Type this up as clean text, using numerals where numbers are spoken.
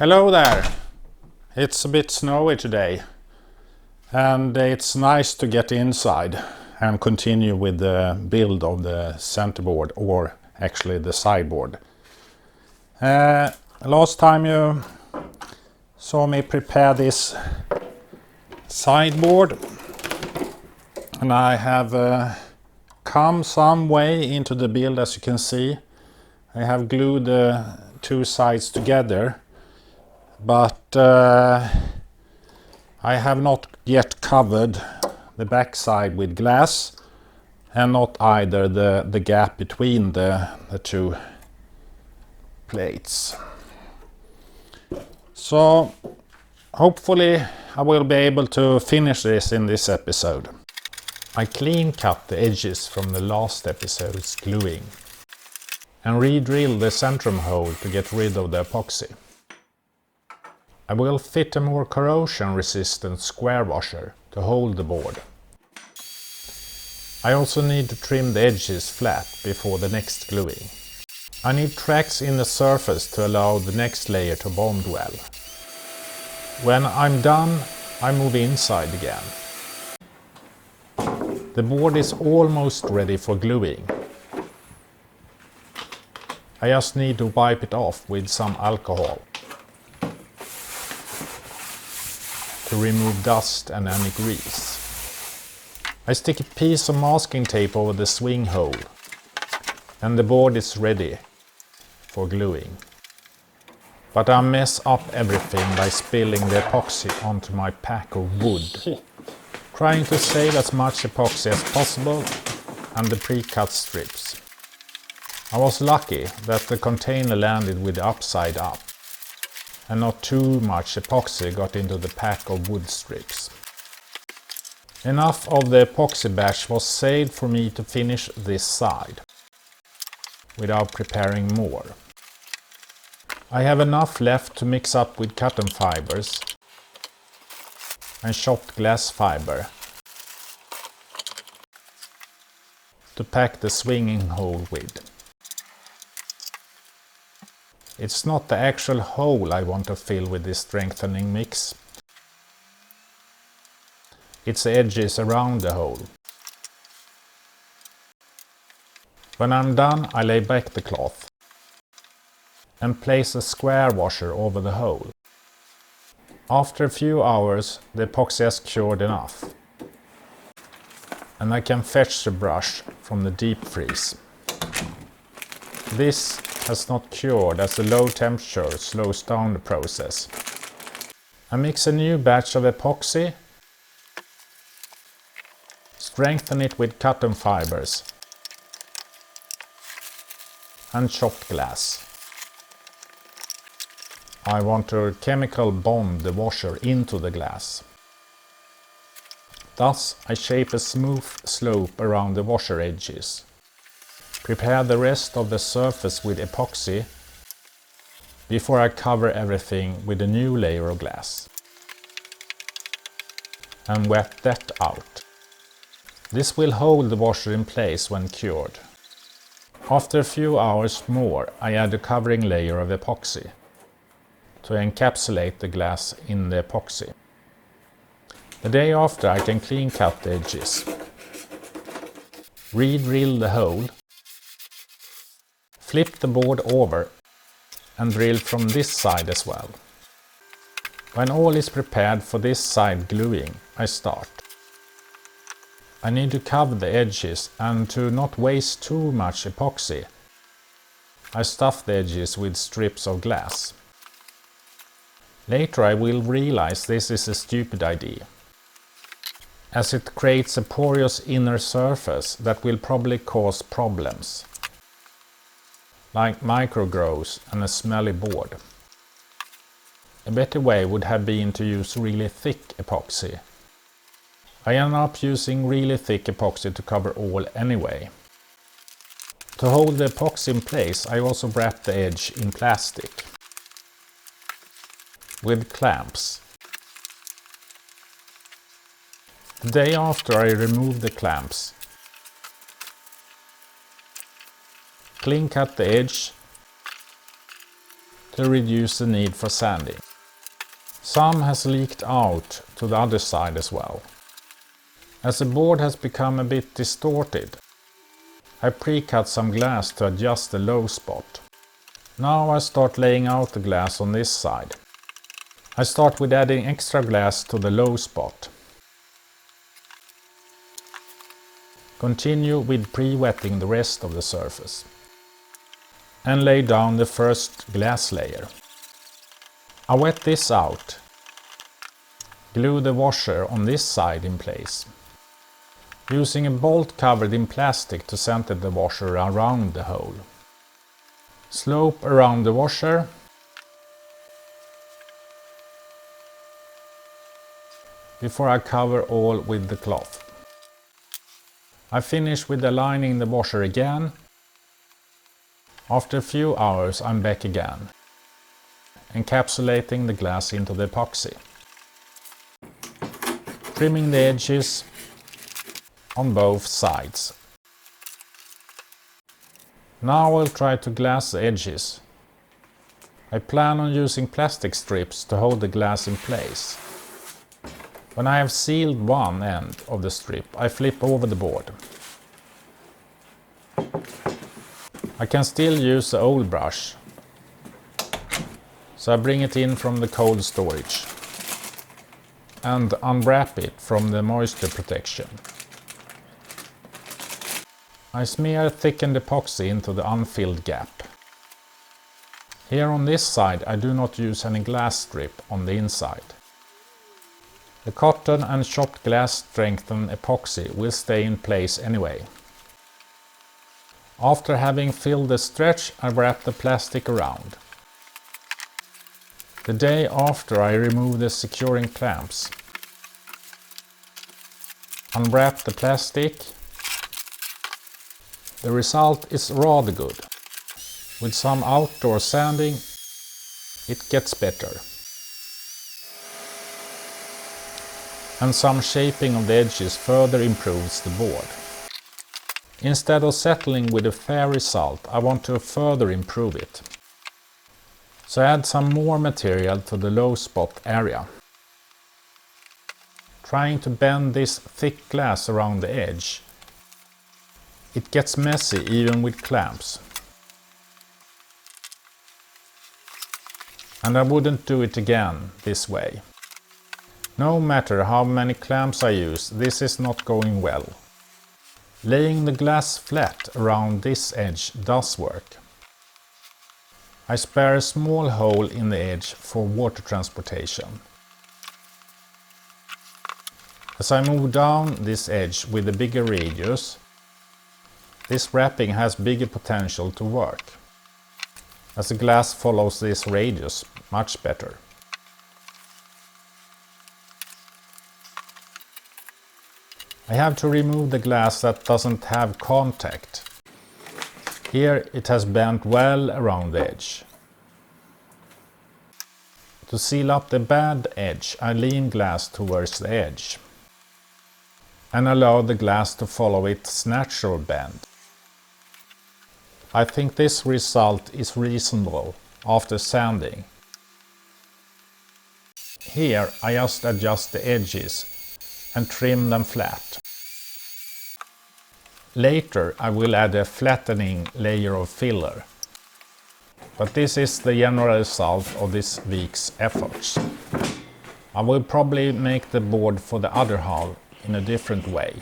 Hello there! It's a bit snowy today and it's nice to get inside and continue with the build of the centerboard, or actually the sideboard. Last time you saw me prepare this sideboard and I have come some way into the build. As you can see, I have glued the two sides together, but I have not yet covered the back side with glass, and not either the gap between the two plates. So hopefully I will be able to finish this in this episode. I clean cut the edges from the last episode's gluing and re-drill the centrum hole to get rid of the epoxy. I will fit a more corrosion resistant square washer to hold the board. I also need to trim the edges flat before the next gluing. I need tracks in the surface to allow the next layer to bond well. When I'm done, I move inside again. The board is almost ready for gluing. I just need to wipe it off with some alcohol to remove dust and any grease. I stick a piece of masking tape over the swing hole and the board is ready for gluing. But I mess up everything by spilling the epoxy onto my pack of wood, trying to save as much epoxy as possible and the pre-cut strips. I was lucky that the container landed with the upside up and not too much epoxy got into the pack of wood strips. Enough of the epoxy batch was saved for me to finish this side without preparing more. I have enough left to mix up with cotton fibers and chopped glass fiber to pack the swinging hole with. It's not the actual hole I want to fill with this strengthening mix. It's the edges around the hole. When I'm done, I lay back the cloth and place a square washer over the hole. After a few hours, the epoxy has cured enough, and I can fetch the brush from the deep freeze. This has not cured as the low temperature slows down the process. I mix a new batch of epoxy, strengthen it with cotton fibers and chopped glass. I want to chemical bond the washer into the glass. Thus I shape a smooth slope around the washer edges. Prepare the rest of the surface with epoxy before I cover everything with a new layer of glass and wet that out. This will hold the washer in place when cured. After a few hours more, I add a covering layer of epoxy to encapsulate the glass in the epoxy. The day after, I can clean cut the edges, re-drill the hole, flip the board over and drill from this side as well. When all is prepared for this side gluing, I start. I need to cover the edges, and to not waste too much epoxy, I stuff the edges with strips of glass. Later I will realize this is a stupid idea, as it creates a porous inner surface that will probably cause problems, like microgrowths and a smelly board. A better way would have been to use really thick epoxy. I end up using really thick epoxy to cover all anyway. To hold the epoxy in place, I also wrap the edge in plastic with clamps. The day after I remove the clamps, clean cut the edge to greatly reduce the need for sanding. Some has leaked out to the other side as well. As the board has become a bit distorted, I pre-cut some glass to adjust the low spot. Now I start laying out the glass on this side. I start with adding extra glass to the low spot. Continue with pre-wetting the rest of the surface. And lay down the first glass layer. I wet this out. Glue the washer on this side in place. Using a bolt covered in plastic to center the washer around the hole. Slope around the washer. Before I cover all with the cloth. I finish with aligning the washer again. After a few hours I'm back again, encapsulating the glass into the epoxy. Trimming the edges on both sides. Now I'll try to glass the edges. I plan on using plastic strips to hold the glass in place. When I have sealed one end of the strip, I flip over the board. I can still use the old brush, so I bring it in from the cold storage and unwrap it from the moisture protection. I smear thickened epoxy into the unfilled gap. Here on this side I do not use any glass strip on the inside. The cotton and chopped glass strengthened epoxy will stay in place anyway. After having filled the stretch, I wrap the plastic around. The day after I remove the securing clamps. Unwrap the plastic. The result is rather good. With some outdoor sanding, it gets better. And some shaping of the edges further improves the board. Instead of settling with a fair result, I want to further improve it. So add some more material to the low spot area. Trying to bend this thick glass around the edge. It gets messy even with clamps. And I wouldn't do it again this way. No matter how many clamps I use, this is not going well. Laying the glass flat around this edge does work. I spare a small hole in the edge for water transportation. As I move down this edge with a bigger radius, this wrapping has bigger potential to work, as the glass follows this radius much better. I have to remove the glass that doesn't have contact. Here it has bent well around the edge. To seal up the bad edge, I lean glass towards the edge and allow the glass to follow its natural bend. I think this result is reasonable after sanding. Here I just adjust the edges and trim them flat. Later I will add a flattening layer of filler. But this is the general result of this week's efforts. I will probably make the board for the other hull in a different way.